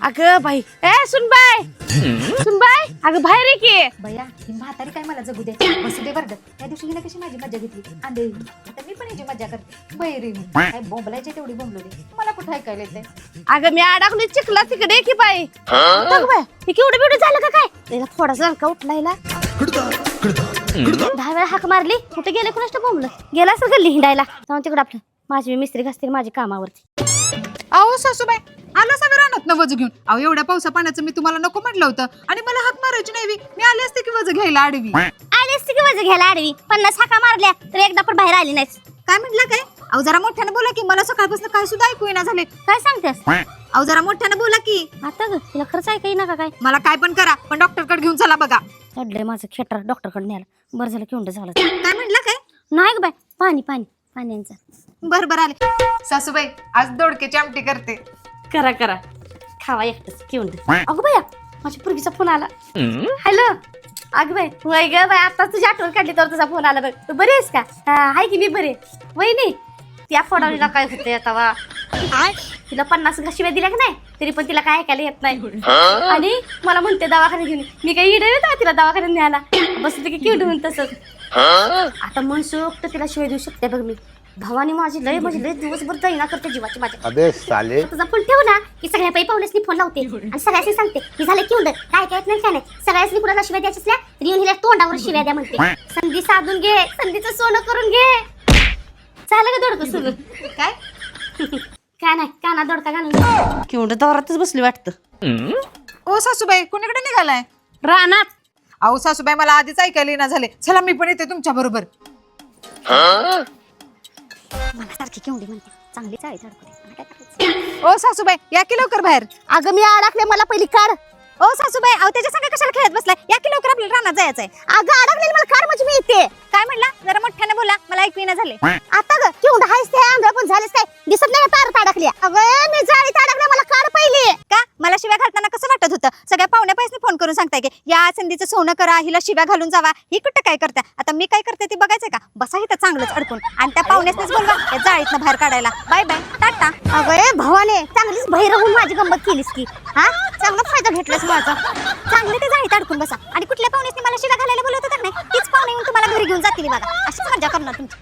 अगं बाई सुन बाय अगं बाहेर ये की. बया ही म्हातारी काय मला जगू दे बसू दे बरं. त्या दिवशी हिने कशी माझी मजा घेतली आंधळी आता मी पण याची मजा करते. बैरी काय बोंबलायची तेवढी बोंबलो दे मला कुठं ऐकायला येते. अगं मी अडकली चिखला तिकडे की बाई. बघ बाय हे केवढं बिवढं झालं का काय. त्याला थोडासा का उठलायला 10 वेळा हाक मारली. कुठे गेले कुणाष्ट बोंबलं गेला असेल गल्ली हिंडायला. जाऊन तिकडे आपलं माझी मिस्त्री घासतील माझी कामावरती. अहो सासूबाई आला सगळं रानात न वज घेऊन. अहो एवढ्या पावसा पाण्याचं मी तुम्हाला नको म्हटलं होतं आणि मला हाक मारायची नाही. मी आले असते की वज घ्यायला आडवी. आली असती की वजन घ्यायला आडवी 50 हाका मारल्या तर एकदा पण बाहेर आली नाहीस. काय म्हटलं काय. अहो जरा मोठ्यानं बोला की मला सकाळपासून काय सुद्धा ऐकू येईना झाले. काय सांगतेस अहो जरा मोठ्यानं बोला की. आता ग तिला खरंच ऐकाय ना का काय. मला काय पण करा पण डॉक्टर कडे घेऊन चला बघा. चढलंय माझं खेटर डॉक्टर कडे न्यायला. बरं झालं केवढं झालं. काय म्हटलं काय. नाही ग बाय पाण्याचं. बर बर आले. सासूबाई आज दोडक्याची आमटी करते. करा खावा एकटच घेऊन अगं बाया माझ्या पूर्वीचा फोन आला. हॅलो अगं बाय वय ग बाय आता तुझी आठवण काढली तर तुझा फोन आला बघ. तू बरी आहेस का. हाय की मी बरे वहिनी. त्या फोडावीला काय होतंय आता तिला 50 शिव्या दिल्या का नाही तरी पण तिला काय ऐकायला येत नाही. आणि मला म्हणते दवाखान्यात घेऊन. मी काही इडे येत तिला दवाखान्यात न्यायला बसते की किवड होऊन तसंच. आता मनसोक्त तिला शिवाय देऊ शकते बघ मी. भावानी माझी लय दिवसभर दैना करते जीवाची माझ्या. अबे साले तुझा फोन ठेव ना की सगळ्या पै पाहुण्यासनी फोन लावते आणि सगळ्यासनी सांगते की झालं की उडत काय काय नाही काय नाही. सगळ्यासनी कुणाला शिव्या द्यायच्या असल्या तरी येऊन हिला तोंडावर शिव्या द्या म्हणते. संधी साधून घे संधीचं सोनं करून घे. झालं का दोडकं सोडून काय काय नाही काना दोडका घालून केवढं दारातच बसली वाटतं. ओ सासूबाई कोणीकडे निघालाय. रानात. अहो सासूबाई मला आधीच ऐकायला येईना झाले. चला मी पण येते तुमच्या बरोबर. मला सारखी केवढी म्हणते चांगलीच आहे धडपडे. ओ सासूबाई या की लवकर बाहेर. अगं मी अडकले मला पहिली काढ. ओ सासूबाई अहो त्याच्या संग कशाला खेळत बसलाय. या की लवकर आपल्याला रानात जायचंय. अगं अडकलेली मला काढ म्हणजे मी येते. काय म्हटला जरा मोठ्यानं बोला मला ऐकू येईना झाले. आता ग केवढं हायस ते आंधळा पण झालेस काय दिसत नाही का तार अडकल्या. अगं मी जाळीत अडकले मला काढ पहिली. का मला शिव्या घालताना कसं वाटत होतं. सगळ्या पाहुण्या पैसे फोन करून सांगताय की या संधीचं सोनं करा हिला शिव्या घालून जावा. ही कुठं काय करता. आता मी काय करते ते बघायचंय का. बसा इथं चांगलंच अडकून आणि त्या पाहुण्यासनीच बोलवा या जाळीतनं बाहेर काढायला. Bye bye tata. अगं भवाने चांगलीच बाहेर होऊन माझी गंमत केलीस की. हा चांगला फायदा घेतलास माझा. चांगले ते जाळीत अडकून बसा आणि कुठल्या पाहुण्यासनी मला शिव्या घालायला बोलवत होतं नाही तीच पाहुणे येऊन तुम्हाला घरी घेऊन जातील बघा. अशीच मजा करणार तुमची.